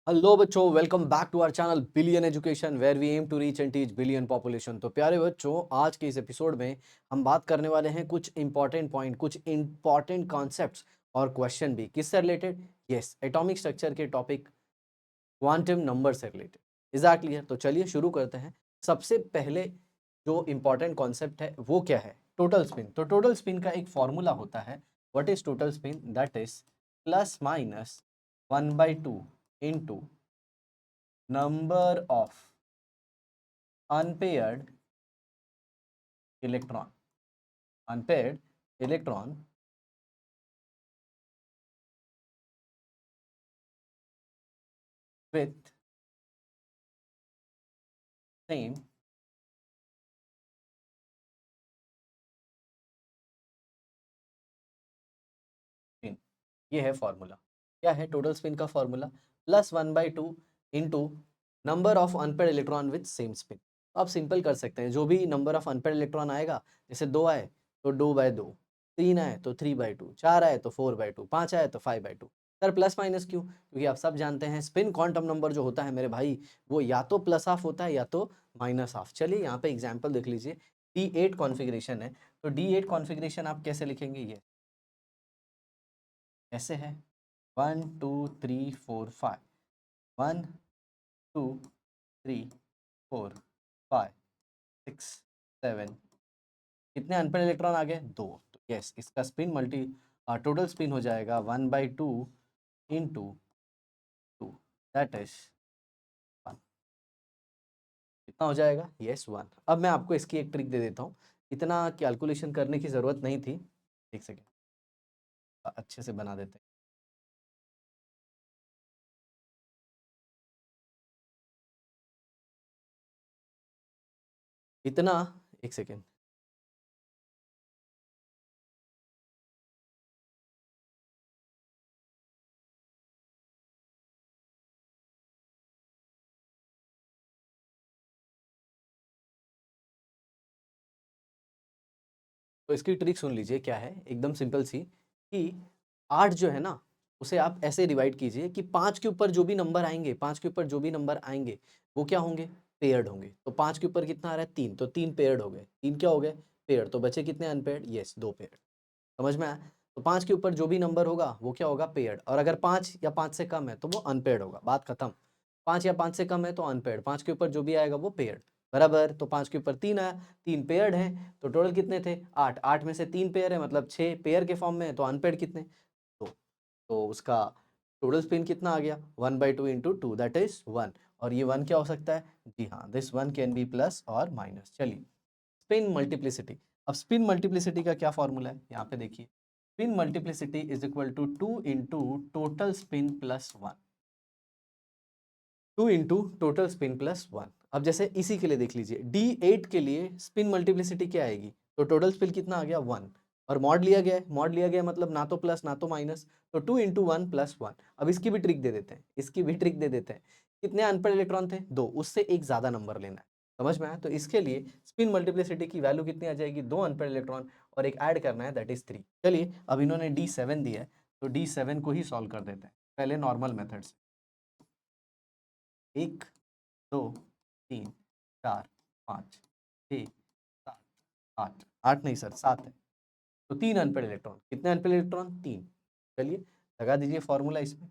Hello बच्चों, welcome back to our channel billion education where we aim to reach and teach billion population. तो प्यारे बच्चों, आज के इस एपिसोड में हम बात करने वाले हैं कुछ इंपॉर्टेंट पॉइंट, कुछ इंपॉर्टेंट कॉन्सेप्ट्स और क्वेश्चन भी। किससे रिलेटेड? यस, एटॉमिक स्ट्रक्चर के टॉपिक क्वांटम नंबर से रिलेटेड। एग्जैक्टली है। तो चलिए शुरू करते हैं। सबसे पहले जो इंपॉर्टेंट कॉन्सेप्ट है वो क्या है? Total spin. तो टोटल स्पिन का एक फॉर्मूला होता है। What is total spin? That is plus minus 1/2 into number of unpaired electron with same spin। ये है फॉर्मूला। क्या है टोटल स्पिन का formula? +1/2 into number of unpaired electron with same spin. आप सिंपल कर सकते हैं, जो भी नंबर ऑफ अनपेड इलेक्ट्रॉन आएगा, जैसे 2 आए तो 2/2, 3 आए तो 3/2, 4 आए तो 4/2, 5 आए तो 5/2। सर प्लस माइनस क्यों? क्योंकि आप सब जानते हैं स्पिन क्वांटम नंबर जो होता है मेरे भाई, वो या तो प्लस हाफ होता है या तो माइनस हाफ। चलिए यहाँ पे एग्जाम्पल देख लीजिए। D8 कॉन्फ़िगरेशन है, तो D8 कॉन्फ़िगरेशन आप कैसे लिखेंगे? ये ऐसे है 1 2 3 4 5, 1 2 3 4 5 6 7। कितने अनपेड इलेक्ट्रॉन आ गए? 2। तो यस, इसका स्पिन टोटल स्पिन हो जाएगा 1/2 इंटू 2, दैट इज 1। कितना हो जाएगा? यस 1। अब मैं आपको इसकी एक ट्रिक दे देता हूँ। इतना कैलकुलेशन करने की ज़रूरत नहीं थी। एक सेकेंड, अच्छे से बना देते हैं। इतना, एक सेकेंड। तो इसकी ट्रिक सुन लीजिए, क्या है? एकदम सिंपल सी, कि 8 जो है ना, उसे आप ऐसे डिवाइड कीजिए कि 5 के ऊपर जो भी नंबर आएंगे, 5 के ऊपर जो भी नंबर आएंगे वो क्या होंगे? पेयर्ड होंगे। तो 5 के ऊपर कितना आ रहा है? 3, तो 3 पेयर्ड हो गए। 3 क्या हो गए? पेयर्ड। तो बचे कितने अनपेयर्ड? Yes, 2 paired. समझ में आया? तो 5 के ऊपर जो भी नंबर होगा वो क्या होगा? पेयर्ड। और अगर 5 या 5 से कम है तो वो अनपेयर्ड होगा। बात खत्म। 5 या 5 से कम है तो अनपेयर्ड, 5 के ऊपर जो भी आएगा वो पेयर्ड। बराबर। तो 5 के ऊपर 3 आया, 3 पेयर्ड हैं। तो टोटल कितने थे? 8। 8 में से 3 पेयर है, मतलब 6 पेयर के फॉर्म में है। तो अनपेयर्ड कितने? 2। तो उसका टोटल स्पिन कितना आ गया? 1/2 इंटू 2, दैट इज 1। और ये 1 क्या हो सकता है? जी हाँ, दिस 1 कैन बी प्लस और माइनस। चलिए, स्पिन मल्टीप्लिसिटी। अब स्पिन मल्टीप्लिसिटी का क्या फॉर्मूला है? यहाँ पे देखिए, spin multiplicity is equal to 2 into total spin plus 1। 2 into total spin plus 1। अब जैसे इसी के लिए देख लीजिए, D8 के लिए स्पिन मल्टीप्लिसिटी क्या आएगी? तो टोटल स्पिन कितना आ गया? 1। और मॉड लिया गया है, मॉड लिया गया है मतलब ना तो प्लस ना तो माइनस। तो 2 इंटू 1 प्लस 1। अब इसकी भी ट्रिक दे देते हैं, इसकी भी ट्रिक दे देते हैं। कितने अनपेड इलेक्ट्रॉन थे? 2। उससे एक ज़्यादा नंबर लेना है। समझ में आया? तो इसके लिए स्पिन मल्टीप्लिसिटी की वैल्यू कितनी आ जाएगी? 2 अनपेड इलेक्ट्रॉन और एक ऐड करना है, दैट इज 3। चलिए, अब इन्होंने D7 दिया है, तो D7 को ही सॉल्व कर देते हैं पहले नॉर्मल मेथड से। 1 2 3 4 5 6 7 8। 8 नहीं सर, 7 है। तो 3 अनपेड इलेक्ट्रॉन। कितने अनपेड इलेक्ट्रॉन? 3। चलिए, लगा दीजिए फॉर्मूला इसमें।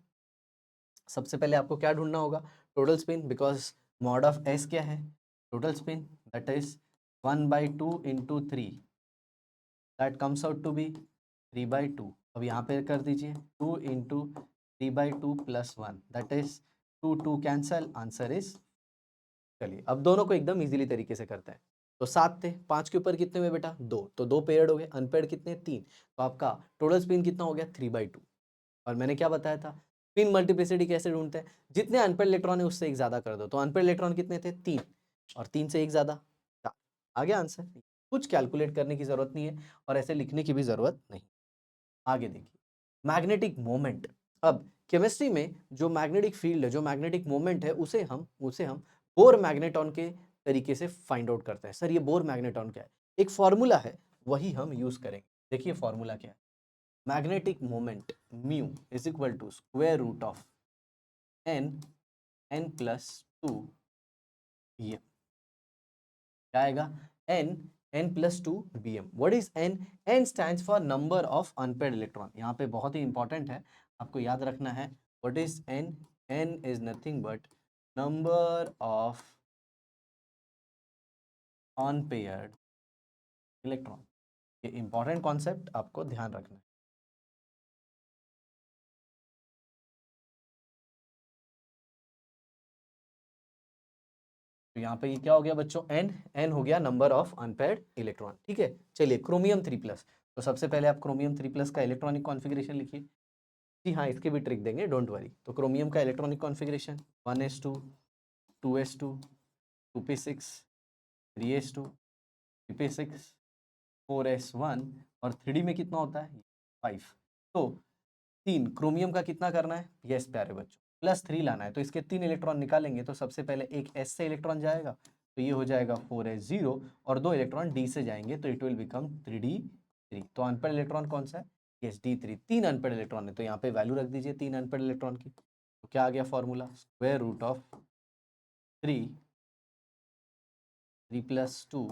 सबसे पहले आपको क्या ढूंढना होगा? Total spin, because mod of S क्या है? Total spin, that is 1/2 into 3, that comes out to be 3/2। अब यहाँ पे कर दीजिए 2 into 3/2 plus 1, that is 2 2 cancel, answer is. चलिए, अब दोनों को एकदम इजीली तरीके से करते हैं। तो 7 थे, 5 के ऊपर कितने हुए बेटा? 2। तो 2 पेयर्ड हो गए। अनपेयर्ड कितने? 3। तो आपका टोटल स्पिन कितना हो गया? 3/2। और मैंने क्या बताया था? स्पिन मल्टीप्लिसिटी कैसे ढूंढते हैं? जितने अनपेयर्ड इलेक्ट्रॉन है उससे एक ज्यादा कर दो। तो अनपेयर्ड इलेक्ट्रॉन कितने थे? 3। और 3 से एक ज्यादा 4। आ गया आंसर। कुछ कैलकुलेट करने की जरूरत नहीं है और ऐसे लिखने की भी जरूरत नहीं। आगे देखिए, मैग्नेटिक मोमेंट। अब केमिस्ट्री में जो मैग्नेटिक फील्ड है, जो मैग्नेटिक मोमेंट है, उसे हम बोर मैग्नेटॉन के तरीके से फाइंड आउट करते हैं। सर ये बोर मैग्नेटॉन क्या है? एक फॉर्मूला है, वही हम यूज करेंगे। देखिए फॉर्मूला क्या है। Magnetic moment mu is equal to square root of N n+2 bm क्या आएगा n+2 bm. What is n? n stands for number of unpaired electron. यहाँ पे बहुत ही इंपॉर्टेंट है, आपको याद रखना है. What is n? n is nothing but number of unpaired electron. ये इंपॉर्टेंट कॉन्सेप्ट आपको ध्यान रखना है. तो यहाँ पे ये क्या हो गया बच्चों? n हो गया नंबर ऑफ अनपेयर्ड इलेक्ट्रॉन. ठीक है, चलिए क्रोमियम 3+. तो सबसे पहले आप क्रोमियम 3+ का इलेक्ट्रॉनिक कॉन्फ़िगरेशन लिखिए. जी हाँ, इसके भी ट्रिक देंगे, डोंट वरी. तो क्रोमियम का electronic configuration 1s2 2s2 2p6 3s2 3p6 4s1 और 3d में कितना होता है 5. तो 3 क्रोमियम का कितना करना है? यस प्यारे बच्चों, +3 लाना है. तो इसके 3 इलेक्ट्रॉन निकालेंगे तो सबसे पहले एक s से इलेक्ट्रॉन जाएगा तो ये हो जाएगा 4s0 और 2 इलेक्ट्रॉन d से जाएंगे तो इट विल बिकम 3d3. तो अनपेयर्ड इलेक्ट्रॉन कौन सा है? Yes d3. 3 अनपेयर्ड इलेक्ट्रॉन है तो यहाँ पे वैल्यू रख दीजिए 3 अनपेयर्ड इलेक्ट्रॉन की. तो क्या आ गया formula? Square root of 3 + 2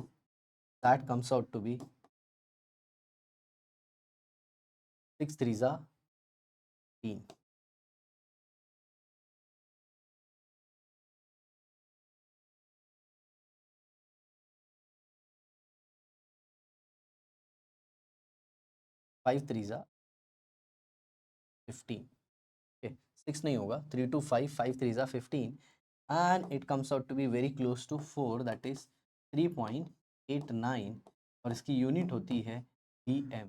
that comes out to be 6 3 3. 5 3 15. okay, 6 नहीं होगा, 3 2 5 5 3 15 and it comes out to be very close to 4 that is 3.89 और इसकी यूनिट होती है bm,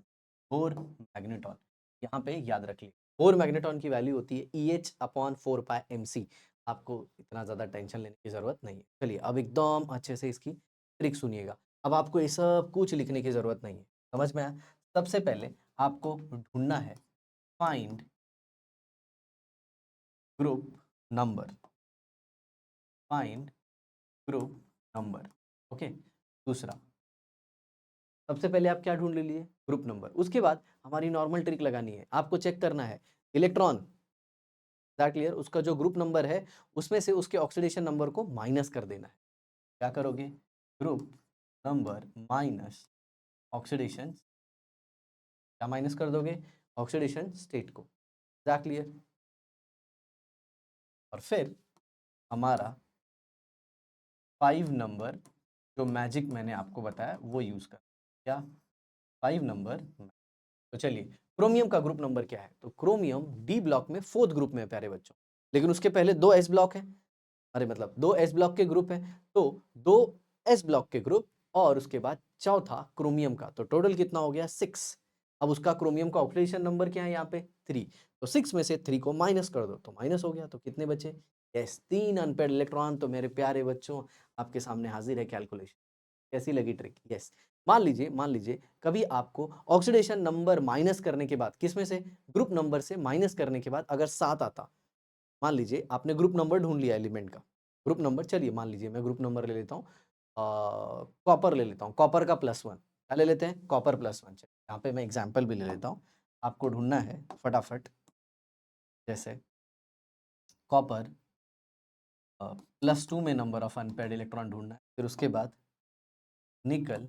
बोर मैग्नेटॉन. यहाँ पे याद रखिए बोर मैग्नेटॉन की वैल्यू होती है EH/4πmc. आपको इतना ज़्यादा टेंशन लेने की ज़रूरत नहीं है. चलिए अब एकदम अच्छे से इसकी ट्रिक सुनिएगा. अब आपको ये सब कुछ लिखने की ज़रूरत नहीं है, समझ में आया? सबसे पहले आपको ढूंढना है find group number. Find group number. Okay. दूसरा, सबसे पहले आप क्या ढूंढ लीजिए? Group number. उसके बाद हमारी नॉर्मल ट्रिक लगानी है. आपको चेक करना है इलेक्ट्रॉन, दैट क्लियर, उसका जो ग्रुप नंबर है उसमें से उसके ऑक्सीडेशन नंबर को माइनस कर देना है. क्या करोगे? Group number minus oxidation. क्या माइनस कर दोगे? ऑक्सीडेशन स्टेट को. That clear. और फिर हमारा 5 नंबर जो मैजिक मैंने आपको बताया वो यूज कर. क्या? 5 नंबर. तो चलिए क्रोमियम का ग्रुप नंबर क्या है? तो क्रोमियम डी ब्लॉक में 4th ग्रुप में है प्यारे बच्चों, लेकिन उसके पहले 2 एस ब्लॉक है. अरे मतलब 2 एस ब्लॉक के ग्रुप है. तो 2 एस ब्लॉक के ग्रुप और उसके बाद चौथा क्रोमियम का, तो टोटल कितना हो गया 6. अब उसका क्रोमियम का ऑक्सीडेशन नंबर क्या है यहाँ पे 3. तो 6 में से 3 को माइनस कर दो तो माइनस हो गया. तो कितने बचे? Yes 3 unpaired electron. तो मेरे प्यारे बच्चों आपके सामने हाजिर है कैलकुलेशन. कैसी लगी ट्रिक? यस. मान लीजिए कभी आपको ऑक्सीडेशन नंबर माइनस करने के बाद किसमें से? ग्रुप नंबर से माइनस करने के बाद अगर 7 आता. मान लीजिए आपने ग्रुप नंबर ढूंढ लिया एलिमेंट का. ग्रुप नंबर, चलिए मान लीजिए मैं ग्रुप नंबर ले लेता हूँ, कॉपर ले लेता हूँ. कॉपर का +1. क्या ले लेते हैं? कॉपर +1. यहाँ पे मैं एग्जाम्पल भी ले लेता हूँ. आपको ढूंढना है फटाफट. जैसे कॉपर +2 में नंबर ऑफ अनपेयर्ड इलेक्ट्रॉन ढूंढना है. फिर उसके बाद निकल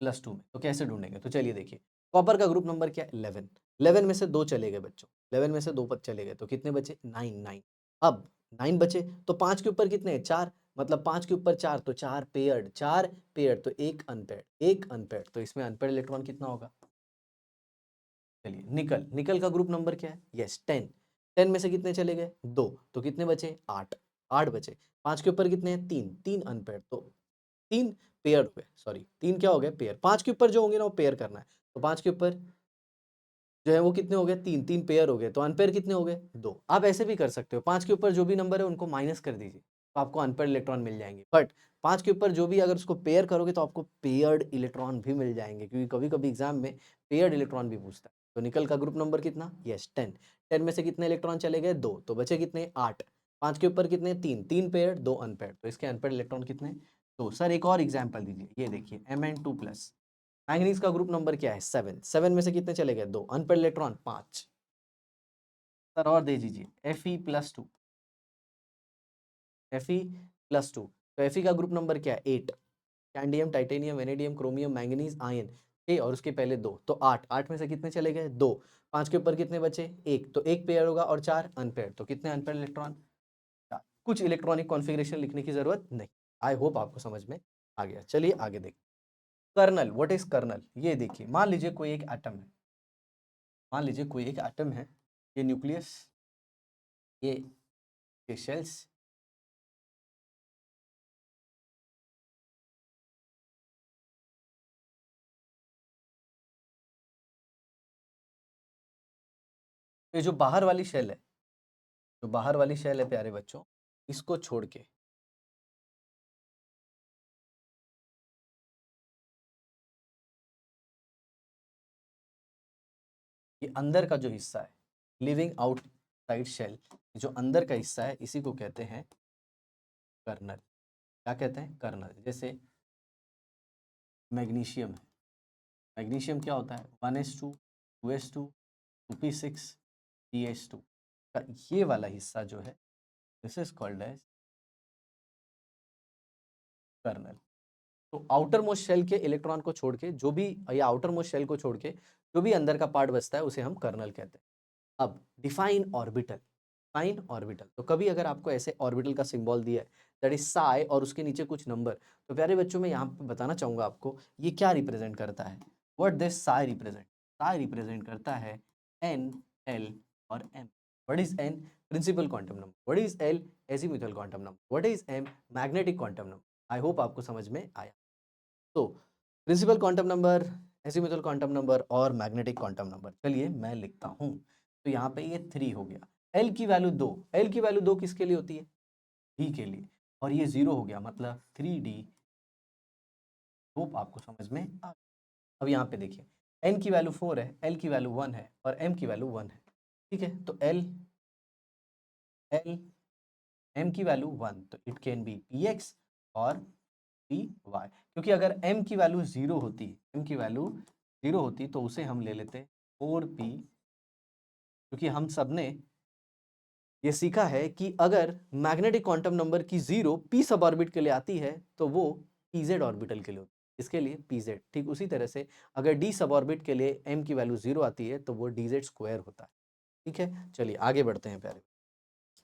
+2 में. तो कैसे ढूंढेंगे? तो चलिए देखिए, कॉपर का ग्रुप नंबर क्या है? 11. 11 में से 2 चले गए बच्चों. 11 में से 2 चले गए तो कितने बचे? 9 9. अब 9 बचे तो 5 के ऊपर कितने हैं? 4. मतलब 5 के ऊपर 4 तो 4 पेयर्ड. 4 पेयर्ड तो एक अनपेयर्ड. एक अनपेयर्ड तो इसमें अनपेयर्ड इलेक्ट्रॉन कितना होगा? चलिए निकल. निकल का ग्रुप नंबर क्या है? यस 10. 10 में से कितने चले गए? 2. तो कितने बचे? 8. 8 बचे. 5 के ऊपर कितने हैं? 3. 3 अनपेयर्ड तो 3 पेयर हो गए. सॉरी 3 क्या हो गए? पेयर. 5 के ऊपर जो होंगे ना वो पेयर करना है. तो 5 के ऊपर जो है वो कितने हो गए? 3. 3 पेयर हो गए. तो अनपेयर कितने हो गए? 2. आप ऐसे भी कर सकते हो, 5 के ऊपर जो भी नंबर है उनको माइनस कर दीजिए तो आपको अनपेयर इलेक्ट्रॉन मिल जाएंगे. बट 5 के ऊपर जो भी अगर उसको पेयर करोगे तो आपको पेयर्ड इलेक्ट्रॉन भी मिल जाएंगे, क्योंकि कभी कभी एग्जाम में पेयर्ड इलेक्ट्रॉन भी पूछता है. तो निकल का ग्रुप नंबर कितना? यस 10. 10 में से कितने इलेक्ट्रॉन चले गए? 2. तो बचे कितने? 8. 5 के ऊपर कितने? 3. 3 पेयर 2 अनपेयर. तो इसके अनपेयर इलेक्ट्रॉन कितने? तो सर एक और एग्जाम्पल दीजिए. ये देखिए Mn2+. मैंगनीज का ग्रुप नंबर क्या है? 7. 7 में से कितने चले गए? 2. Unpaired electron 5. सर और दे दीजिए Fe+2. Fe+2, तो Fe का ग्रुप नंबर क्या है 8, scandium, titanium, vanadium, chromium, manganese, iron, ठीक, और उसके पहले 2, तो 8, 8 में से कितने चले गए 2, 5 के ऊपर कितने बचे 1, तो 1 पेयर होगा और 4 अनपेयर, तो कितने अनपेयर इलेक्ट्रॉन 4। कुछ इलेक्ट्रॉनिक कॉन्फ़िगरेशन लिखने की जरूरत नहीं। आई होप आपको समझ में आ गया। चलिए आगे देखिए, कर्नल, व्हाट इज कर्नल, ये देखिए, मान लीजिए कोई एक एटम है, मान लीजिए कोई एक एटम है, ये न्यूक्लियस, ये शेल्स, ये जो बाहर वाली शेल है, जो बाहर वाली शेल है प्यारे बच्चों, इसको छोड़ के ये अंदर का जो हिस्सा है, लिविंग आउटसाइड शेल, जो अंदर का हिस्सा है, इसी को कहते हैं कर्नल। क्या कहते हैं कर्नल। जैसे मैग्नीशियम है, मैग्नीशियम क्या होता है 1s2 2s2 2p6 3s2 का ये वाला हिस्सा जो है, this is called as kernel. तो आउटर मोस्ट शेल के इलेक्ट्रॉन को छोड़ के जो भी, या आउटर मोस्ट शेल को छोड़ के जो भी अंदर का पार्ट बचता है उसे हम कर्नल कहते हैं। अब डिफाइन ऑर्बिटल, डिफाइन ऑर्बिटल, तो कभी अगर आपको ऐसे ऑर्बिटल का सिंबल दिया है दैट इज साई और उसके नीचे कुछ नंबर, तो प्यारे बच्चों मैं यहाँ पे बताना चाहूंगा आपको ये क्या रिप्रेजेंट करता है। What this psi represent, psi represent करता है एन, एल और M. What is N, principal quantum number, what is L, azimuthal quantum number, what is M, magnetic quantum number. I hope आपको समझ में आया। तो principal quantum number, azimuthal quantum number और magnetic quantum number, चलिए मैं लिखता हूँ। तो यहाँ पे ये 3 हो गया, एल की वैल्यू 2, एल की वैल्यू 2 किसके लिए होती है डी के लिए, और ये 0 हो गया मतलब 3d। होप आपको समझ में आ। अब यहाँ पे देखिए, एन की वैल्यू 4 है, एल की वैल्यू 1 है और एम की वैल्यू 1 है, ठीक है। तो एल, एल, एम की वैल्यू 1, तो it can be P x और पी वाई, क्योंकि अगर m की वैल्यू 0 होती, m की वैल्यू 0 होती तो उसे हम ले लेते 4p, क्योंकि हम सब ने ये सीखा है कि अगर मैग्नेटिक क्वांटम नंबर की 0 p सब ऑर्बिट के लिए आती है तो वो pz ऑर्बिटल के लिए होती है, इसके लिए pz। ठीक उसी तरह से अगर d सब ऑर्बिट के लिए m की वैल्यू 0 आती है तो वो dz स्क्वायर होता है। ठीक है, चलिए आगे बढ़ते हैं प्यारे।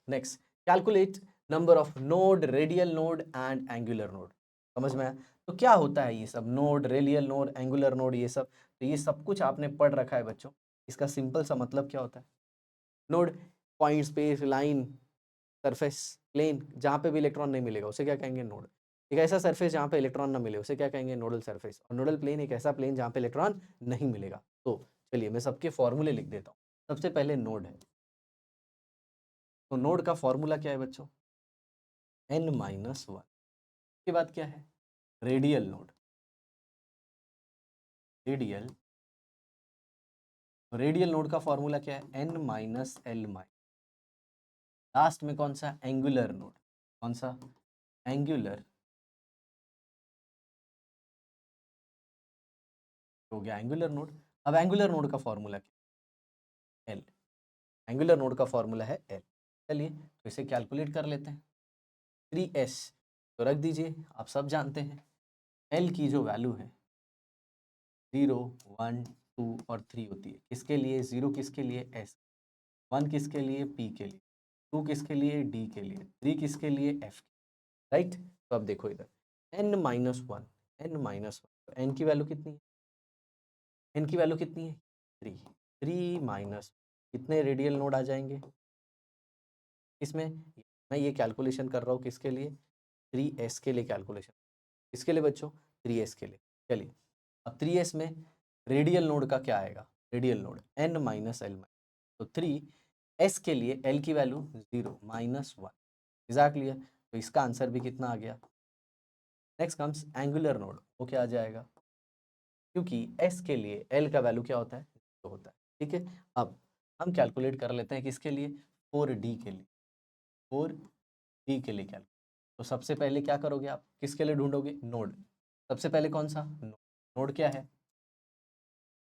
Next, calculate number of node, radial node and angular node. समझ में आया? तो क्या होता है ये सब node, radial node, angular node, ये सब, तो ये सब कुछ आपने पढ़ रखा है बच्चों। इसका सिंपल सा मतलब क्या होता है, node, point, space, line, surface, plane, जहाँ पे भी इलेक्ट्रॉन नहीं मिलेगा उसे क्या कहेंगे नोड। एक ऐसा सरफेस जहाँ पे इलेक्ट्रॉन ना मिले उसे क्या कहेंगे नोडल सरफेस, और नोडल प्लेन एक ऐसा प्लेन जहाँ पे इलेक्ट्रॉन नहीं मिलेगा। तो चलिए मैं सबके फॉर्मूले लिख देता हूँ। सबसे पहले नोड है, तो नोड का फॉर्मूला क्या है बच्चों, n-1। के बाद क्या है radial node, radial, radial node का फॉर्मूला क्या है n-l। लास्ट में कौन सा एंगुलर नोड, कौन सा एंगुलर, हो गया एंगुलर नोड। अब एंगुलर नोड का फॉर्मूला क्या, एल, एंगुलर नोड का फॉर्मूला है एल। चलिए तो इसे कैलकुलेट कर लेते हैं। 3s तो रख दीजिए, आप सब जानते हैं एल की जो वैल्यू है 0 1 2 और 3 होती है, किसके लिए 0 किसके लिए एस, 1 किसके लिए पी के लिए, 2 किसके लिए डी के लिए, 3 किसके लिए एफ, राइट। तो अब देखो इधर n-1, n-1, तो n की वैल्यू कितनी है, n की वैल्यू कितनी है 3, 3 माइनस कितने रेडियल नोड आ जाएंगे इसमें, मैं ये कैलकुलेशन कर रहा हूँ किसके लिए 3s के लिए कैलकुलेशन, किसके लिए बच्चों 3s के लिए। चलिए अब 3s में रेडियल नोड का क्या आएगा, रेडियल नोड n-l, तो 3s के लिए l की वैल्यू 0 -1, एग्जैक्टली है, तो इसका आंसर भी कितना आ गया। नेक्स्ट कम्स एंगुलर नोड, वो क्या आ जाएगा, क्योंकि s के लिए l का वैल्यू क्या होता है 0 होता है, ठीक है। अब हम कैलकुलेट कर लेते हैं किसके लिए 4d के लिए, 4d के लिए कैलकुलेट। तो सबसे पहले क्या करोगे आप, किसके लिए ढूंढोगे नोड, सबसे पहले कौन सा नोड, नोड क्या है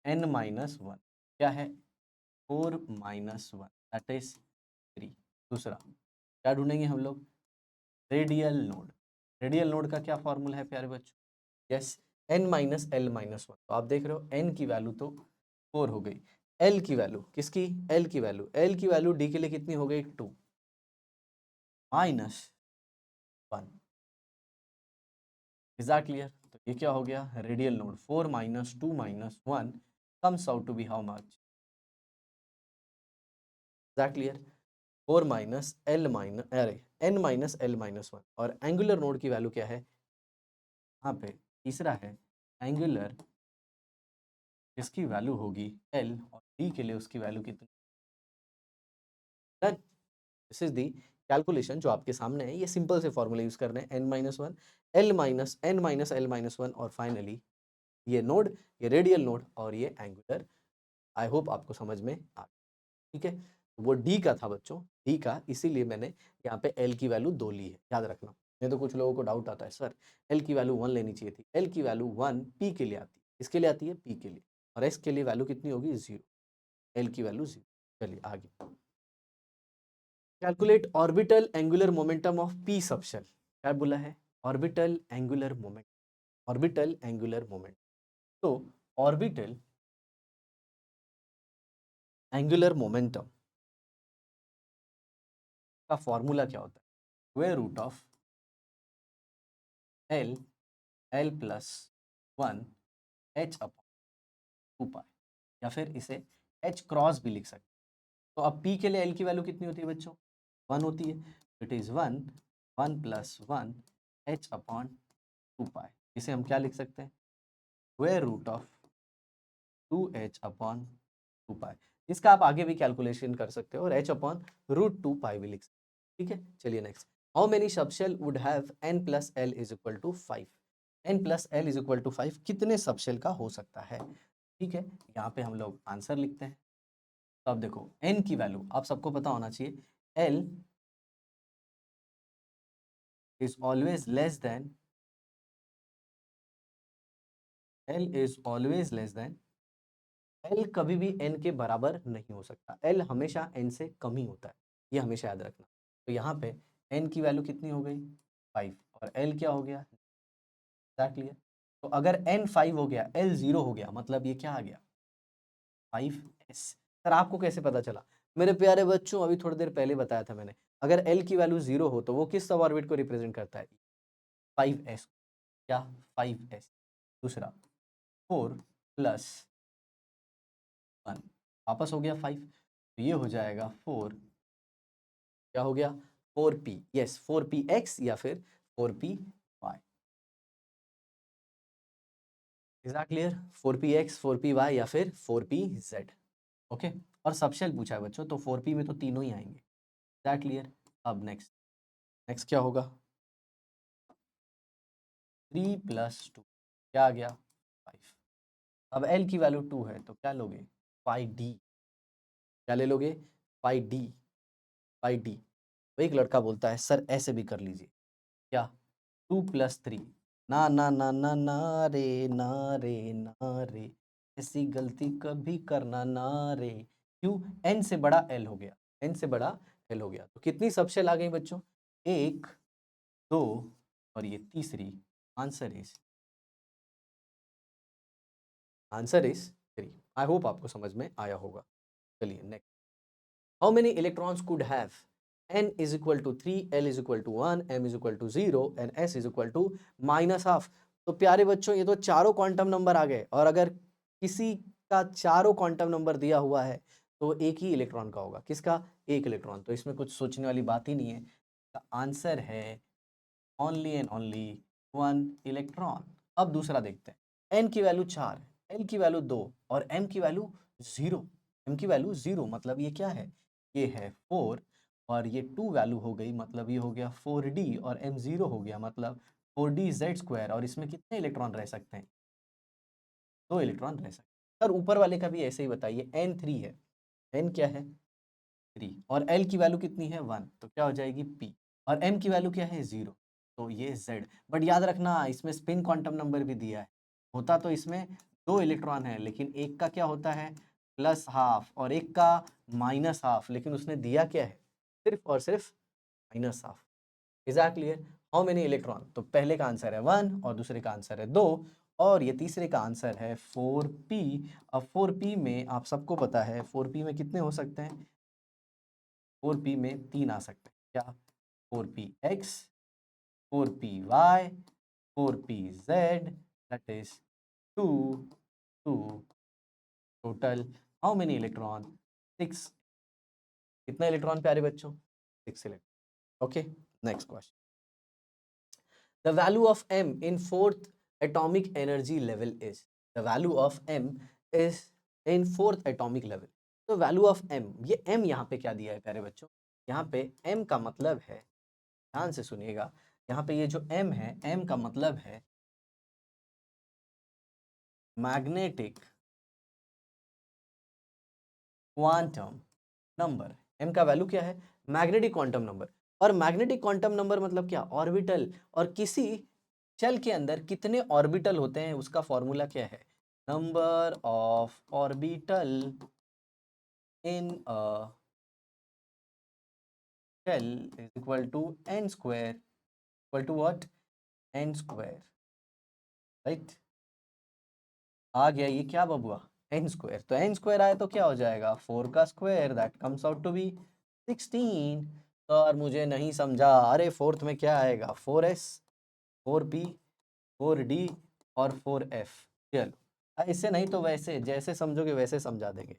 n-1, क्या है 4 - 1 दैट इज 3। दूसरा क्या ढूंढेंगे हम लोग रेडियल नोड। रेडियल नोड का क्या फॉर्मूला है प्यारे बच्चों? Yes, n minus L minus one. तो आप देख रहे हो n की वैल्यू तो 4 हो गई, l की वैल्यू किसकी? l की वैल्यू, l की वैल्यू d के लिए कितनी हो गई? 2 माइनस 1। Is that clear? तो ये क्या हो गया? Radial node 4 minus 2 minus 1 comes out to be how much? Is that clear? 4 minus L minus, अरे n minus L minus one. और एंगुलर नोड की वैल्यू क्या है यहाँ पे? तीसरा है एंगुलर, जिसकी वैल्यू होगी l, और d के लिए उसकी वैल्यू कितनी? Done. This is the calculation जो आपके सामने है। ये सिंपल से फॉर्मूला यूज करने हैं, n minus one, L minus N minus L minus one, और फाइनली ये नोड, ये रेडियल नोड और ये एंगुलर। आई होप आपको समझ में आ, ठीक है। वो डी का था बच्चों, डी का, इसीलिए मैंने यहाँ पे एल की वैल्यू 2 ली है, याद रखना। नहीं तो कुछ लोगों को डाउट आता है, सर एल की वैल्यू 1 लेनी चाहिए थी। एल की वैल्यू 1 पी के लिए आती है, किसके लिए आती है? पी के लिए। और एस के लिए वैल्यू कितनी होगी? 0। एल की वैल्यू 0। चलिए आगे, calculate orbital angular momentum of P subshell. क्या बोला है? Orbital angular moment, orbital angular moment. तो ऑर्बिटल एंगुलर मोमेंटम का फॉर्मूला क्या होता है? Square root of L, L plus 1 H upon 2 pi, या फिर इसे एच क्रॉस भी लिख सकते हैं। तो अब पी के लिए एल की वैल्यू कितनी होती है बच्चों? 1 होती है। It is 1, 1 plus 1 H upon 2 pi. इसे हम क्या लिख सकते हैं? Square root of 2h upon 2 pi. इसका आप आगे भी कैलकुलेशन कर सकते हो और h अपॉन रूट 2 पाई भी लिख सकते हो। ठीक है, चलिए next. How many subshell would have n plus L is equal to 5? n plus L is equal to 5 कितने सबशेल का हो सकता है? ठीक है, यहाँ पे हम लोग आंसर लिखते हैं। तो अब देखो n की वैल्यू आप सबको पता होना चाहिए, l is always less than, l is always less than, l कभी भी n के बराबर नहीं हो सकता। l हमेशा n से कम ही होता है, ये हमेशा याद रखना। तो यहाँ पे n की वैल्यू कितनी हो गई? 5, और l क्या हो गया? क्लियर? तो अगर n 5 हो गया, l 0 हो गया, मतलब ये क्या आ गया? 5s। सर आपको कैसे पता चला? मेरे प्यारे बच्चों, अभी थोड़ी देर पहले बताया था मैंने, अगर l की वैल्यू 0 हो तो वो किस सब ऑर्बिट को रिप्रेजेंट करता है? 5s। क्या? 5s। दूसरा 4 प्लस 1 वापस हो गया 5, तो ये हो जाएगा 4, क्या हो गया? 4p, यस 4px या फिर 4py। Is that clear? 4px, 4py या फिर 4pz। ओके, और सबशेल पूछा है बच्चों, तो 4p में तो तीनों ही आएंगे। That clear? अब नेक्स्ट, नेक्स्ट क्या होगा? 3 प्लस 2 क्या आ गया? 5। अब l की वैल्यू 2 है तो क्या लोगे? 5d। क्या ले लोगे? 5d, 5d। तो एक लड़का बोलता है सर ऐसे भी कर लीजिए, क्या? 2 प्लस 3, ना ना ना ना ना रे, ना रे ना रे, ऐसी गलती कभी करना ना रे। क्यों? n से बड़ा l हो गया, n से बड़ा l हो गया। तो कितनी सबशेल आ गई बच्चों? 1, 2 और ये तीसरी। Answer is 3। आई होप आपको समझ में आया होगा। चलिए next, how many electrons could have n is equal to 3, l is equal to 1, m is equal to 0 and s is equal to minus half. तो प्यारे बच्चों ये तो चारों क्वांटम नंबर आ गए, और अगर किसी का चारों क्वांटम नंबर दिया हुआ है तो एक ही इलेक्ट्रॉन का होगा। किसका? एक इलेक्ट्रॉन। तो इसमें कुछ सोचने वाली बात ही नहीं है। आंसर है ओनली एंड ओनली 1 इलेक्ट्रॉन। अब दूसरा देखते हैं, n की वैल्यू 4, l की वैल्यू 2 और m की वैल्यू 0। m की वैल्यू 0 मतलब ये क्या है? ये है 4, और ये 2 वैल्यू हो गई, मतलब ये हो गया 4d, और m 0 हो गया मतलब 4dz स्क्वायर। और इसमें कितने इलेक्ट्रॉन रह सकते हैं? 2 इलेक्ट्रॉन रह सकते हैं। सर ऊपर वाले का भी ऐसे ही बताइए, n 3 है, n क्या है? 3, और l की वैल्यू कितनी है? 1, तो क्या हो जाएगी? p, और m की वैल्यू क्या है? 0, तो ये z। बट याद रखना इसमें स्पिन क्वांटम नंबर भी दिया है। होता तो इसमें 2 इलेक्ट्रॉन है, लेकिन एक का क्या होता है? प्लस हाफ, और एक का माइनस हाफ, लेकिन उसने दिया क्या है? सिर्फ और सिर्फ minus half. Is that clear? How many electron, तो पहले का आंसर है 1 और दूसरे का आंसर है 2 और ये तीसरे का आंसर है 4p। अब 4p में आप सबको पता है 4p में कितने हो सकते हैं? 4p में 3 आ सकते हैं, क्या? 4px, 4py, 4pz, that is 2, 2, total how many electron? 6। कितना इलेक्ट्रॉन प्यारे बच्चों? 6 electron. Okay, next question. The value of m in fourth atomic energy level is, the value of m is in fourth atomic level। तो value of m, ये m यहाँ पे क्या दिया है प्यारे बच्चों? यहाँ पे m का मतलब है, ध्यान से सुनिएगा, यहाँ पे ये जो m है, m का मतलब है मैग्नेटिक क्वांटम नंबर। m का वैल्यू क्या है? Magnetic quantum number. और मैग्नेटिक क्वांटम नंबर मतलब क्या? ऑर्बिटल। और किसी शेल के अंदर कितने ऑर्बिटल होते हैं उसका फॉर्मूला क्या है? Number of orbital in a shell is equal to n square, equal to what? n square, right? आ गया ये क्या बबुआ? n square. तो n स्क्वायर आया तो क्या हो जाएगा? 4 का square, that comes out to be 16। तो और मुझे नहीं समझा, अरे फोर्थ में क्या आएगा? 4s, 4p, 4d और 4f। चलो इससे नहीं तो वैसे जैसे समझोगे वैसे समझा देंगे।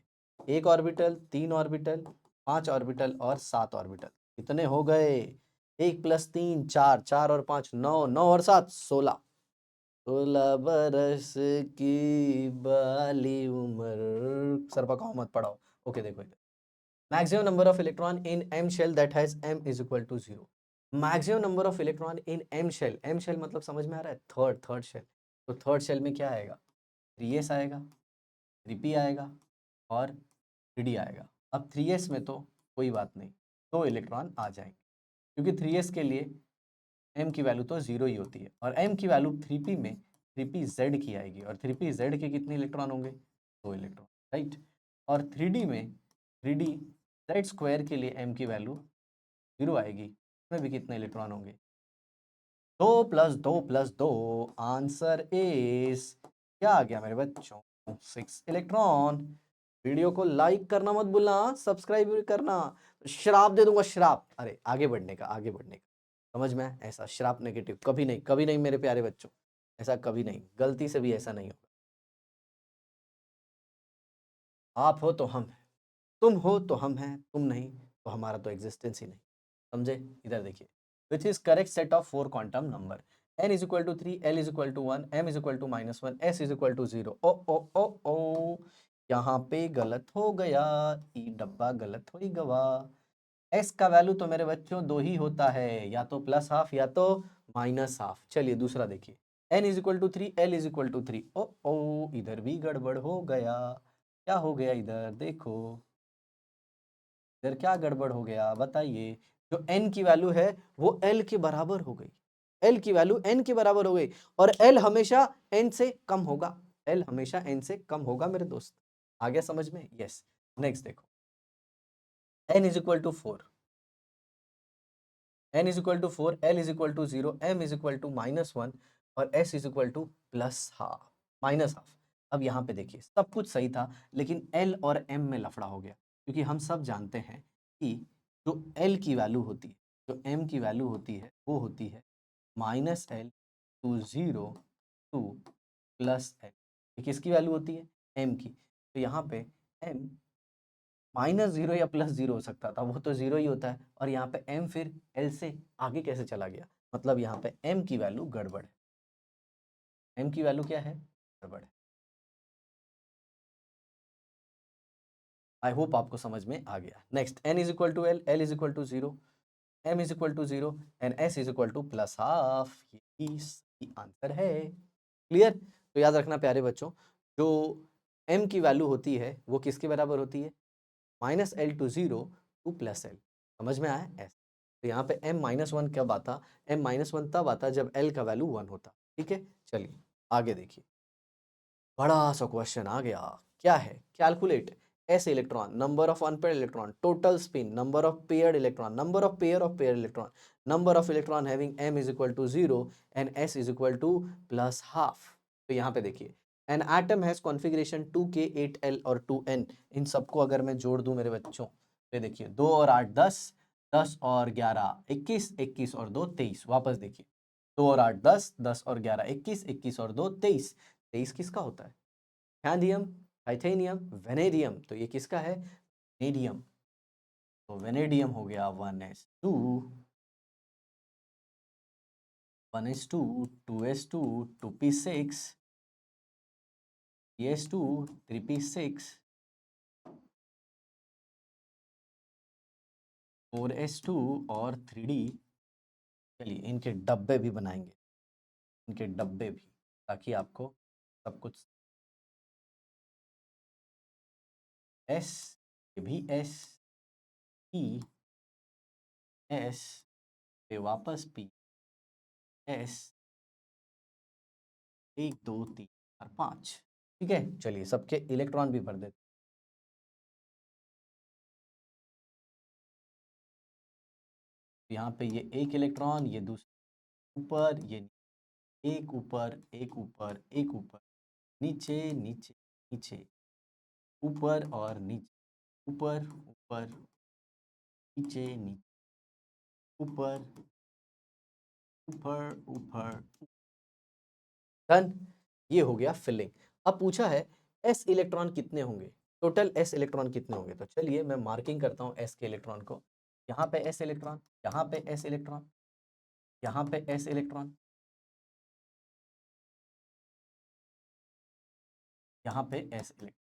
1 ऑर्बिटल, 3 ऑर्बिटल, 5 ऑर्बिटल और 7 ऑर्बिटल। कितने हो गए? 1 + 3 4, 4 और 5 9, 9 और 7 16। 16 बरस की बाली उम्र। सर पकाओ मत पढ़ाओ। ओके देखो इधर, maximum number of electron in M shell that has m is equal to 0। Maximum number of electron in M shell, M shell मतलब समझ में आ रहा है? Third shell. तो थर्ड शेल में क्या आएगा? 3s आएगा, 3p आएगा और 3d आएगा। अब 3s में तो कोई बात नहीं, 2 इलेक्ट्रॉन आ जाएंगे, क्योंकि 3s के लिए m की वैल्यू तो 0 ही होती है और m की वैल्यू 3p में 3pz की आएगी और 3pz के कितने इलेक्ट्रॉन होंगे? 2 इलेक्ट्रॉन, राइट? और 3d में 3dz स्क्वायर के लिए m की वैल्यू 0 आएगी, इसमें भी कितने इलेक्ट्रॉन होंगे? 2 + 2 + 2, आंसर इज क्या आ गया मेरे बच्चों? 6 इलेक्ट्रॉन। वीडियो को लाइक करना मत भूलना, सब्सक्राइब भी करना। श्राप दे दूंगा, श्राप। अरे आगे बढ़ने का, आगे बढ़ने का, समझ में? ऐसा श्राप नेगेटिव कभी नहीं, कभी नहीं मेरे प्यारे बच्चों, ऐसा कभी नहीं, गलती से भी ऐसा नहीं होगा। आप हो तो हम हैं, तुम हो तो हम हैं, तुम नहीं तो हमारा तो एग्जिस्टेंस ही नहीं। समझे? इधर देखिए, which is correct set of 4 quantum number? n is equal to 3, l is equal to 1, m is equal to -1, s is equal to 0। ओ ओ ओ ओ, यहाँ पे गलत हो गया, ई डब्बा गलत हो ही गवा। s का वैल्यू तो मेरे बच्चों 2 ही होता है, या तो +½ या तो -½ चलिए दूसरा देखिए, n is equal to 3, l is equal to 3। ओ ओ, इधर भी गड़बड़ हो गया। क्या हो गया इधर? देखो इधर क्या गड़बड़ हो गया बताइए? जो n की वैल्यू है वो l के बराबर हो गई, l की वैल्यू n के बराबर हो गई और l हमेशा n से कम होगा, l हमेशा n से कम होगा मेरे दोस्त। आ गया समझ में? यस। नेक्स्ट देखो, n is equal to 4, n is equal to 4, l is equal to 0, m is equal to -1 और s इज इक्वल टू +½ -½ अब यहाँ पे देखिए सब कुछ सही था, लेकिन l और m में लफड़ा हो गया, क्योंकि हम सब जानते हैं कि जो l की वैल्यू होती है, जो m की वैल्यू होती है, वो होती है -l टू 0 टू +l। ये किसकी वैल्यू होती है? m की। तो यहाँ पे m -0 या +0 हो सकता था, वो तो 0 ही होता है और यहाँ पे m फिर l से आगे कैसे चला गया? मतलब यहाँ पे m की वैल्यू गड़बड़ है। m की वैल्यू क्या है? गड़बड़ है। आई होप आपको समझ में आ गया। Next, n is equal to l, l is equal to 0, m is equal to 0 and s is equal to +½ यही सही आंसर है। क्लियर? तो याद रखना प्यारे बच्चों, जो m की वैल्यू होती है वो किसके बराबर होती है? -l to 0 to +l। समझ में आया? ऐसे। तो यहाँ पे m-1 कब आता? m-1 तब आता जब l का वैल्यू 1 होता। ठीक है, चलिए आगे देखिए, बड़ा सा क्वेश्चन आ गया। क्या है? Calculate s electron, number of unpaired electron, total spin, number of paired electron, number of paired electron, number of electron having m is equal to 0 and s is equal to plus half. तो यहाँ पे देखिए an atom has configuration 2k 8l और 2n, इन सबको अगर मैं जोड़ दूं मेरे बच्चों, तो देखिए 2 और 8 10, 10 और 11 21, 21 और 2 23, वापस देखिए 2 और 8 10, 10 और 11 21, 21 और 2 23, 23 किसका होता है? कैडमियम, टाइटेनियम, वेनेडियम, तो ये किसका है? वेनेडियम। तो वेनेडियम हो गया 1s2, 1s2, 2s2, 2p6, 3s2, 3p6, 4s2 और 3d। चलिए इनके डब्बे भी बनाएंगे, इनके डब्बे भी, ताकि आपको सब कुछ s, ये भी s, p, s, फिर वापस p, s, 1 2 3 और 5। ठीक है, चलिए सबके इलेक्ट्रॉन भी भर देते। यहाँ पे ये एक इलेक्ट्रॉन, ये दूसरा ऊपर, ये एक ऊपर, एक ऊपर, एक ऊपर, नीचे नीचे नीचे, ऊपर और नीचे, ऊपर ऊपर, नीचे नीचे, ऊपर ऊपर ऊपर। डन, ये हो गया फिलिंग। अब पूछा है s इलेक्ट्रॉन कितने होंगे, टोटल s इलेक्ट्रॉन कितने होंगे। तो चलिए मैं मार्किंग करता हूँ s के इलेक्ट्रॉन को। यहाँ पे s इलेक्ट्रॉन, यहाँ पे s इलेक्ट्रॉन, यहाँ पे s इलेक्ट्रॉन, यहाँ पे s electron.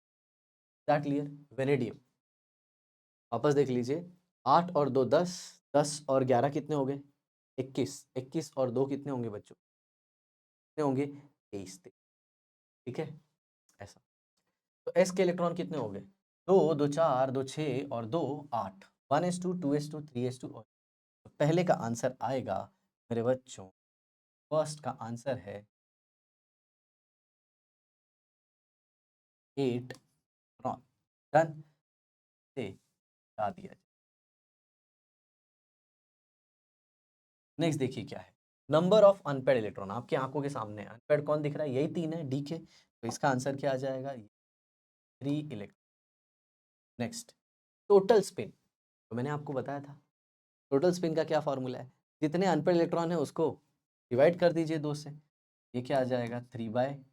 That clear? Vanadium वापस देख लीजिए, 8 और 2 10, 10 और 11 कितने हो गए? 21, 21 और 2 कितने होंगे बच्चों? कितने होंगे? 23। ठीक है, ऐसा। तो s के इलेक्ट्रॉन कितने हो गए? 2 2 4 2 6 और 2 8, 1s2 2s2 3s2 और तो पहले का आंसर आएगा मेरे बच्चों, फर्स्ट का आंसर है 8 इलेक्ट्रॉन। डन, से बता दिया जाए। नेक्स्ट देखिए क्या है, नंबर ऑफ अनपेड इलेक्ट्रॉन आपकी आंखों के सामने है। अनपेड कौन दिख रहा है? यही 3 है, डी के। तो इसका आंसर क्या आ जाएगा? 3 इलेक्ट्रॉन। नेक्स्ट, टोटल स्पिन, तो मैंने आपको बताया था टोटल स्पिन का क्या फॉर्मूला है, जितने अनपेड इलेक्ट्रॉन है उसको डिवाइड कर दीजिए 2 से, ये क्या आ जाएगा? 3/।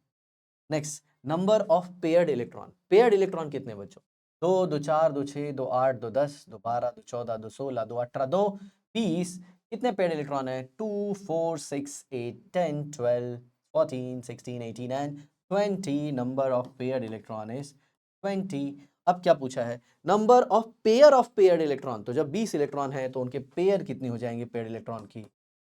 Next, number of paired electron, paired electron कितने बच्चों? 2 2 4 2 6 2 8 2 10 2 12 2 14 2 16 2 18 2 20। कितने पेयर्ड इलेक्ट्रॉन है? 2 4 6 8 10 12 14 16 18 and 20। Number of paired electron is 20। अब क्या पूछा है? नंबर ऑफ पेयर्ड इलेक्ट्रॉन, तो जब 20 इलेक्ट्रॉन है तो उनके पेयर कितनी हो जाएंगे पेयर्ड इलेक्ट्रॉन की?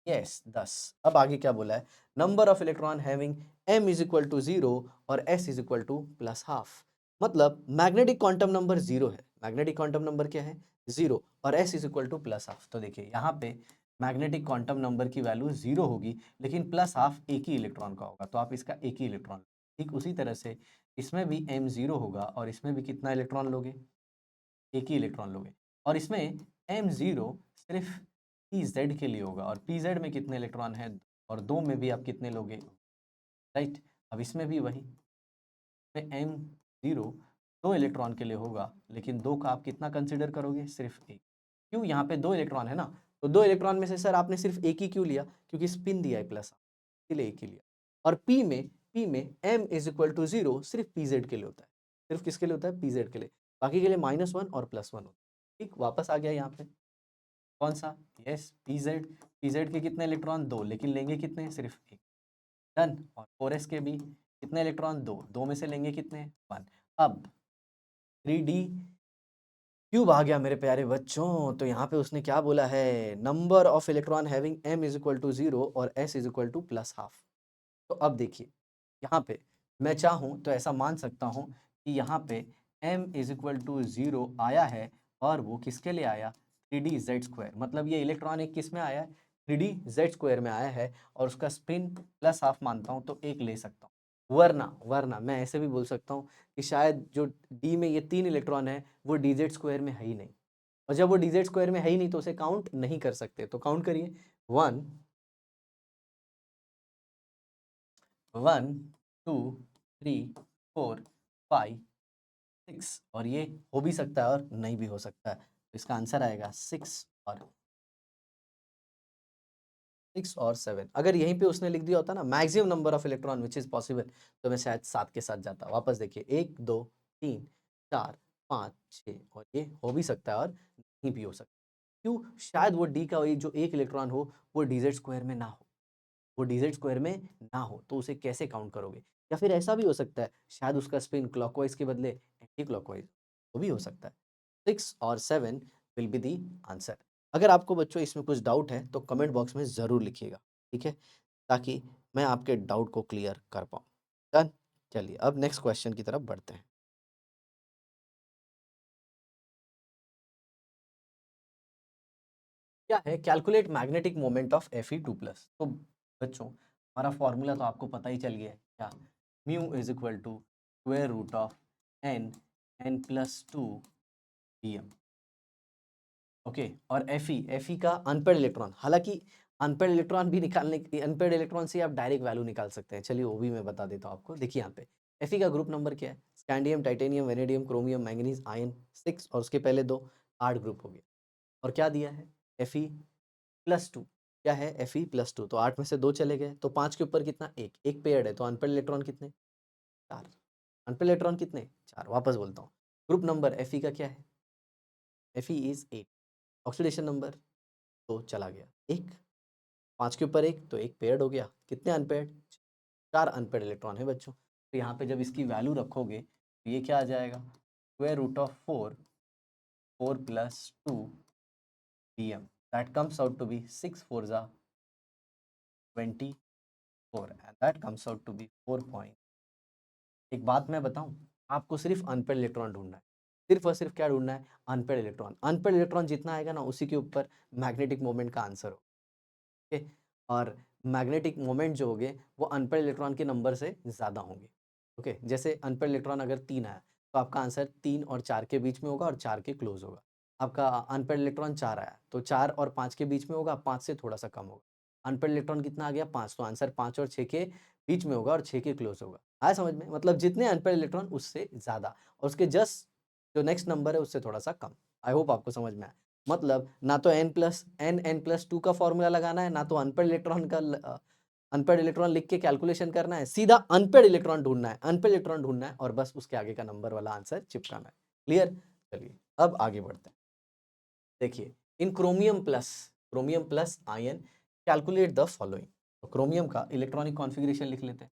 यस 10। अब आगे क्या बोला है? Number of electron having m is equal to 0 और s is equal to plus half. मतलब मैग्नेटिक क्वांटम नंबर 0 है, मैग्नेटिक क्वांटम नंबर क्या है? 0 और s is equal to plus half. तो देखिए यहाँ पे मैग्नेटिक क्वांटम नंबर की वैल्यू 0 होगी, लेकिन प्लस हाफ एक ही इलेक्ट्रॉन का होगा, तो आप इसका एक ही इलेक्ट्रॉन। ठीक उसी तरह से इसमें भी m 0 होगा और इसमें भी कितना इलेक्ट्रॉन लोगे? एक ही इलेक्ट्रॉन लोगे। और इसमें m0 सिर्फ pz के लिए होगा और pz में कितने इलेक्ट्रॉन है? और 2 में भी आप कितने लोगे? राइट। अब इसमें भी वही, m0 2 इलेक्ट्रॉन के लिए होगा, लेकिन 2 का आप कितना कंसिडर करोगे? सिर्फ एक। क्यों? यहाँ पे 2 इलेक्ट्रॉन है ना, तो 2 इलेक्ट्रॉन में से सर आपने सिर्फ एक ही क्यों लिया? क्योंकि स्पिन दिया है प्लस, इसलिए एक ही लिया। और p में m इज इक्वल टू 0 सिर्फ pz के लिए होता है। सिर्फ किसके लिए होता है? pz के लिए। बाकी के लिए -1 और +1 होता है। ठीक, वापस आ गया यहाँ पे कौन सा? Yes pz। pz के कितने इलेक्ट्रॉन? 2, लेकिन लेंगे कितने? सिर्फ एक। डन। और 4s के भी कितने इलेक्ट्रॉन? 2, 2 में से लेंगे कितने? 1। अब 3d क्यूब आ गया मेरे प्यारे बच्चों। तो यहाँ पे उसने क्या बोला है? Number of electron having m is equal to 0 और s is equal to plus half. तो अब देखिए यहाँ पे मैं चाहूँ तो ऐसा मान सकता हूँ कि यहाँ पे m इज इक्वल टू 0 आया है और वो किसके लिए आया? 3d z²। मतलब ये इलेक्ट्रॉन एक किस में आया है? 3d z² में आया है और उसका स्पिन प्लस हाफ मानता हूँ तो एक ले सकता हूँ। वरना वरना मैं ऐसे भी बोल सकता हूँ कि शायद जो डी में ये 3 इलेक्ट्रॉन है वो डीजेड स्क्वायर में है ही नहीं, और जब वो डीजेड स्क्वायर में है ही नहीं तो उसे काउंट नहीं कर सकते। तो काउंट करिए, 1 1 2 3 4 5 6, और ये हो भी सकता है और नहीं भी हो सकता है। तो इसका आंसर आएगा 6 और 7। अगर यहीं पे उसने लिख दिया होता ना maximum number of electron which is possible, तो मैं शायद 7 के साथ जाता। वापस देखिए, 1 2 3 4 5 6, और ये हो भी सकता है और नहीं भी हो सकता। क्यों? शायद वो डी का जो एक इलेक्ट्रॉन हो वो डीजेड स्क्वायर में ना हो, वो डीजेड स्क्वायर में ना हो, तो उसे कैसे काउंट करोगे? या फिर ऐसा भी हो सकता है शायद उसका स्पिन क्लॉकवाइज के बदले एंटी क्लॉकवाइज, वो भी हो सकता है। 6 और 7 विल बी दी आंसर। अगर आपको बच्चों इसमें कुछ डाउट है तो कमेंट बॉक्स में ज़रूर लिखिएगा, ठीक है? ताकि मैं आपके डाउट को क्लियर कर पाऊँ। डन? चलिए अब नेक्स्ट क्वेश्चन की तरफ बढ़ते हैं। क्या है? Calculate magnetic moment of Fe2+। तो बच्चों हमारा फॉर्मूला तो आपको पता ही चल गया है, क्या? Mu is equal to square root of n+2 dm। Okay, और Fe का अनपेड इलेक्ट्रॉन, हालांकि अनपेड इलेक्ट्रॉन भी निकालने, अनपेड इलेक्ट्रॉन से आप डायरेक्ट वैल्यू निकाल सकते हैं। चलिए वो भी मैं बता देता हूँ आपको। देखिए यहाँ पे Fe का ग्रुप नंबर क्या है? Scandium, titanium, vanadium, chromium, manganese, ion 6, और उसके पहले दो 8 ग्रुप हो गया। और क्या दिया है? Fe+2। क्या है? Fe+2। तो 8 में से 2 चले गए, तो 5 के ऊपर कितना? एक पेयर्ड है, तो अनपेड इलेक्ट्रॉन कितने? 4। अनपेड इलेक्ट्रॉन कितने? 4। वापस बोलता हूँ, ग्रुप नंबर Fe का क्या है? Fe is 8। ऑक्सीडेशन नंबर 2 चला गया, एक 5 के ऊपर एक, तो एक पेयर्ड हो गया। कितने अनपेयर्ड? 4 अनपेयर्ड इलेक्ट्रॉन है बच्चों। तो यहाँ पे जब इसकी वैल्यू रखोगे तो ये क्या आ जाएगा? Square root of 4 + 2 dm, that comes out to be 6 4 जा 24, and that comes out to be 4 point. एक बात मैं बताऊं, आपको सिर्फ अनपेड इलेक्ट्रॉन ढूंढना है, सिर्फ और सिर्फ क्या ढूंढना है? Unpaired electron. अनपेड इलेक्ट्रॉन जितना आएगा ना उसी के ऊपर मैग्नेटिक मोमेंट का आंसर हो। ओके, और मैग्नेटिक मोमेंट जो होंगे वो अनपेड इलेक्ट्रॉन के नंबर से ज़्यादा होंगे। ओके, जैसे अनपेड इलेक्ट्रॉन अगर 3 आया तो आपका आंसर 3 और 4 के बीच में होगा और 4 के क्लोज होगा। आपका अनपेड इलेक्ट्रॉन 4 आया तो 4 और 5 के बीच में होगा, 5 से थोड़ा सा कम होगा। अनपेड इलेक्ट्रॉन कितना आ गया? 5, तो आंसर 5 और 6 के बीच में होगा और 6 के क्लोज होगा। आया समझ में? मतलब जितने अनपेड इलेक्ट्रॉन उससे ज़्यादा, और उसके जस्ट जो नेक्स्ट नंबर है उससे थोड़ा सा कम। आई होप आपको समझ में आया। मतलब ना तो n+2 का फॉर्मूला लगाना है, ना तो अनपेड इलेक्ट्रॉन लिख के कैलकुलेशन करना है, सीधा अनपेड इलेक्ट्रॉन ढूंढना है, अनपेड इलेक्ट्रॉन ढूंढना है और बस उसके आगे का नंबर वाला आंसर चिपकाना है। क्लियर? चलिए अब आगे बढ़ते हैं। देखिए, in chromium plus ion calculate the following. तो क्रोमियम का इलेक्ट्रॉनिक कॉन्फ़िगरेशन लिख लेते हैं।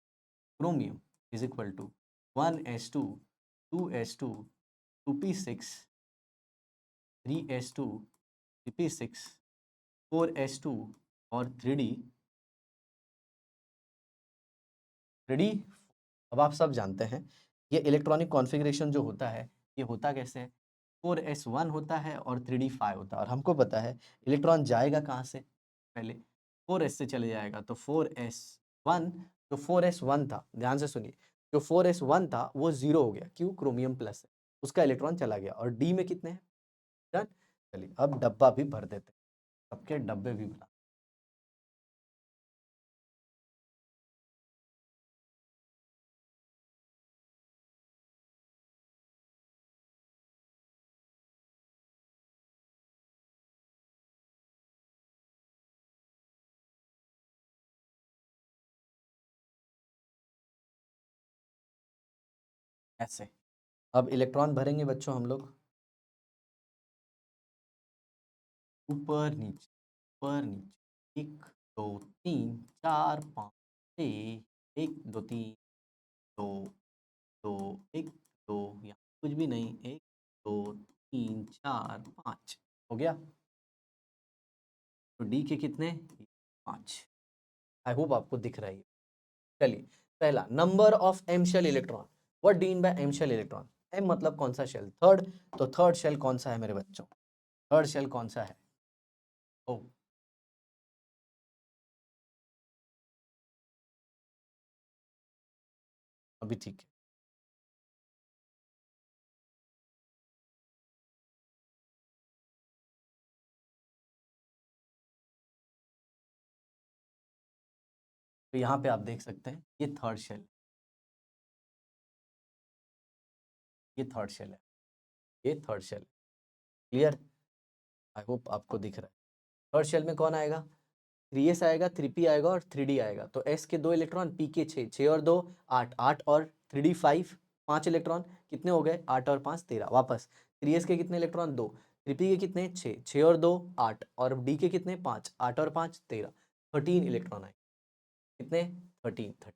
Chromium is equal to 1s2 2s2 2p6 3s2 3p6 4s2 और 3d। अब आप सब जानते हैं ये इलेक्ट्रॉनिक कॉन्फ़िगरेशन जो होता है ये होता कैसे है? 4s1 होता है और 3d5 होता है, और हमको पता है इलेक्ट्रॉन जाएगा कहाँ से? पहले 4s से चले जाएगा, तो 4s1, जो 4s1 था, ध्यान से सुनिए, जो 4s1 था वो 0 हो गया। क्यों? क्रोमियम प्लस है, उसका इलेक्ट्रॉन चला गया। और डी में कितने हैं? डन। चलिए अब डब्बा भी भर देते हैं, सबके डब्बे भी बना। ऐसे अब इलेक्ट्रॉन भरेंगे बच्चों हम लोग, ऊपर नीचे ऊपर नीचे, 1 2 3 4 5 6, 1 2 3 2 2 1 2, यहाँ कुछ भी नहीं, 1 2 3 4 5 हो गया। तो डी के कितने? 5। आई होप आपको दिख रहा है। चलिए, पहला number of M shell electron. What mean by M shell electron? M मतलब कौन सा शेल? थर्ड। तो थर्ड शेल कौन सा है मेरे बच्चों? थर्ड शेल कौन सा है? ओ, अभी ठीक है। तो यहाँ पे आप देख सकते हैं ये थर्ड शेल, ये थर्ड शेल है, ये third shell. Clear? I hope आपको दिख रहा है। थर्ड शेल में कौन आएगा? 3s आएगा, 3p आएगा और 3d आएगा। तो s के 2 इलेक्ट्रॉन, p के 6, 6 और 2 8, 8 और 3d 5, 5 इलेक्ट्रॉन कितने हो गए? 8 और 5 13। वापस 3s के कितने इलेक्ट्रॉन? 2, 3p के कितने? 6, 6 और 2 8 और d के कितने? 5, 8 और 5 13, 13 इलेक्ट्रॉन आए। कितने? 13, 13।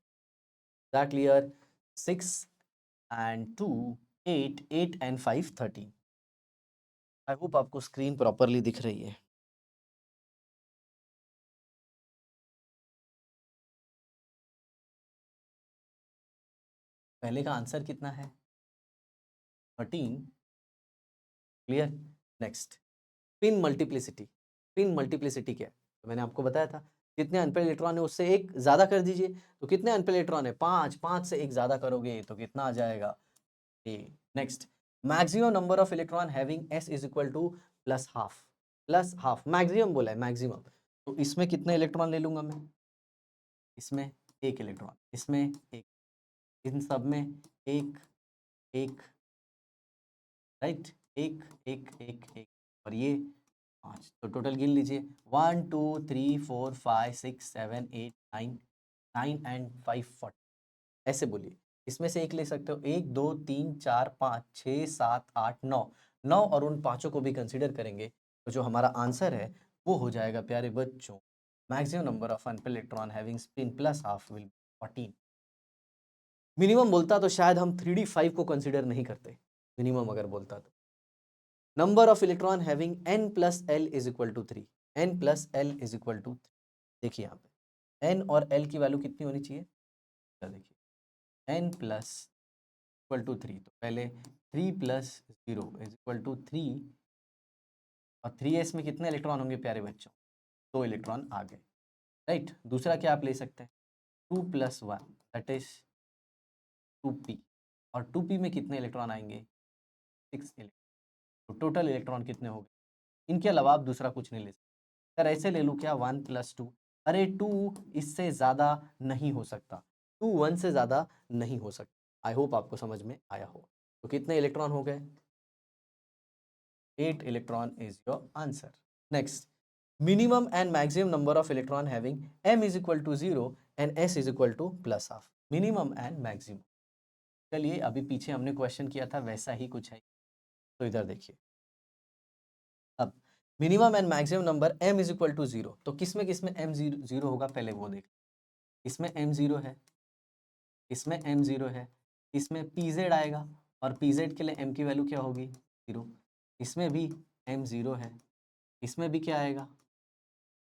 That clear? 6 and 2 8, 8 and 5 13। I hope आपको स्क्रीन प्रॉपरली दिख रही है। पहले का आंसर कितना है? 13। Clear? Next, spin multiplicity. Spin multiplicity क्या है? तो मैंने आपको बताया था जितने अनपेड इलेक्ट्रॉन है उससे एक ज्यादा कर दीजिए। तो कितने अनपेड इलेक्ट्रॉन है? 5, 5 से एक ज्यादा करोगे तो कितना आ जाएगा? A. Next, maximum number of electron having s is equal to plus half. Plus half maximum बोला है, मैक्सिमम। तो इसमें कितने इलेक्ट्रॉन ले लूंगा मैं? इसमें एक इलेक्ट्रॉन, इसमें एक, इन सब में एक एक, राइट, एक एक एक एक, और ये 5। तो टोटल गिन लीजिए, 1 2 3 4 5 6 7 8 9, 9 एंड 5 40। ऐसे बोलिए, इसमें से एक ले सकते हो, 1 2 3 4 5 6 7 8 9, 9 और उन पांचों को भी कंसीडर करेंगे तो जो हमारा आंसर है वो हो जाएगा प्यारे बच्चों, maximum number of unpaired electron having spin plus half will 14। Minimum बोलता तो शायद हम 3d5 को कंसीडर नहीं करते, मिनिमम अगर बोलता तो। Number of electron having n plus L is equal to 3, n plus L is equal to 3। देखिए यहाँ पे n और l की वैल्यू कितनी होनी चाहिए? देखिए n प्लस इक्वल टू 3, तो पहले 3 प्लस 0 इज इक्वल टू 3, और 3s में कितने इलेक्ट्रॉन होंगे प्यारे बच्चों? 2 इलेक्ट्रॉन आ गए, राइट। दूसरा क्या आप ले सकते हैं? 2 प्लस 1 दैट इज 2p, और 2p में कितने इलेक्ट्रॉन आएंगे? 6 इलेक्ट्रॉन। तो टोटल इलेक्ट्रॉन कितने हो गए? इनके अलावा आप दूसरा कुछ नहीं ले सकते। सर ऐसे ले लूँ क्या? 1 प्लस 2, अरे 2 इससे ज़्यादा नहीं हो सकता, 2 1 से ज़्यादा नहीं हो सकता। आई होप आपको समझ में आया हो। तो कितने इलेक्ट्रॉन हो गए? 8 electron is your answer. Next, minimum and maximum number of electron having m is equal to 0 and s is equal to plus half. Minimum and maximum, चलिए अभी पीछे हमने क्वेश्चन किया था वैसा ही कुछ है, तो इधर देखिए। अब minimum and maximum number m is equal to 0, तो किसमें किसमें m 0 होगा पहले वो देख। इसमें m 0 है, इसमें m 0 है, इसमें pz आएगा, और pz के लिए m की वैल्यू क्या होगी? 0। इसमें भी m 0 है, इसमें भी क्या आएगा?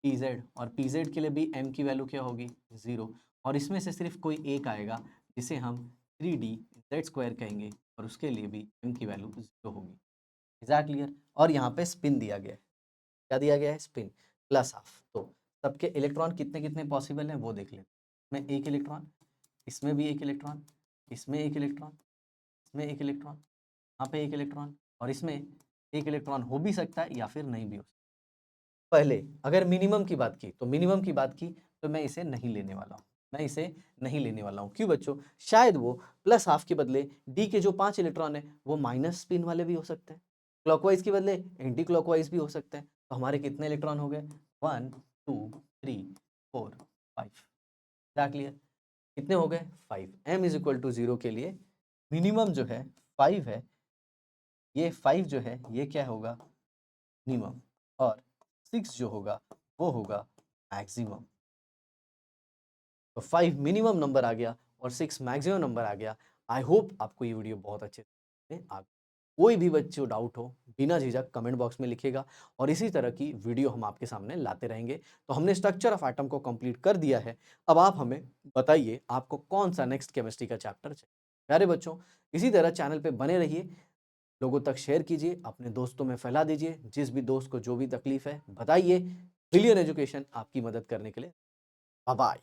pz, और pz के लिए भी m की वैल्यू क्या होगी? 0। और इसमें से सिर्फ कोई एक आएगा जिसे हम 3d z स्क्वायर कहेंगे, और उसके लिए भी m की वैल्यू 0 होगी। Is that clear? और यहाँ पे स्पिन दिया गया है, क्या दिया गया है? Spin plus half. तो सबके इलेक्ट्रॉन कितने कितने पॉसिबल हैं वो देख लेते हैं। इसमें एक इलेक्ट्रॉन, इसमें भी एक इलेक्ट्रॉन, इसमें एक इलेक्ट्रॉन, इसमें एक इलेक्ट्रॉन, यहाँ पे एक इलेक्ट्रॉन, और इसमें एक इलेक्ट्रॉन हो भी सकता है या फिर नहीं भी हो सकता। पहले अगर मिनिमम की बात की, तो मिनिमम की बात की तो मैं इसे नहीं लेने वाला हूँ, मैं इसे नहीं लेने वाला हूँ। क्यों बच्चों? शायद वो प्लस हाफ के बदले डी के जो 5 इलेक्ट्रॉन है वो माइनस स्पिन वाले भी हो सकते हैं, क्लॉकवाइज के बदले एंटी क्लॉकवाइज भी हो सकते हैं। तो हमारे कितने इलेक्ट्रॉन हो गए? 1 2 3 4 5। क्या क्लियर? कितने हो गए? 5। m इज इक्वल टू 0 के लिए मिनिमम जो है 5 है, ये 5 जो है ये क्या होगा? मिनिमम, और 6 जो होगा वो होगा मैक्सिमम। तो 5 मिनिमम नंबर आ गया और 6 मैक्सिमम नंबर आ गया। आई होप आपको ये वीडियो बहुत अच्छे से आ गया। कोई भी बच्चों डाउट हो बिना झिझक कमेंट बॉक्स में लिखिएगा, और इसी तरह की वीडियो हम आपके सामने लाते रहेंगे। तो हमने स्ट्रक्चर ऑफ एटम को कंप्लीट कर दिया है। अब आप हमें बताइए आपको कौन सा नेक्स्ट केमिस्ट्री का चैप्टर चाहिए। प्यारे बच्चों, इसी तरह चैनल पे बने रहिए, लोगों तक शेयर कीजिए, अपने दोस्तों में फैला दीजिए। जिस भी दोस्त को जो भी तकलीफ है बताइए। ब्रिलियंट एजुकेशन आपकी मदद करने के लिए। Bye bye.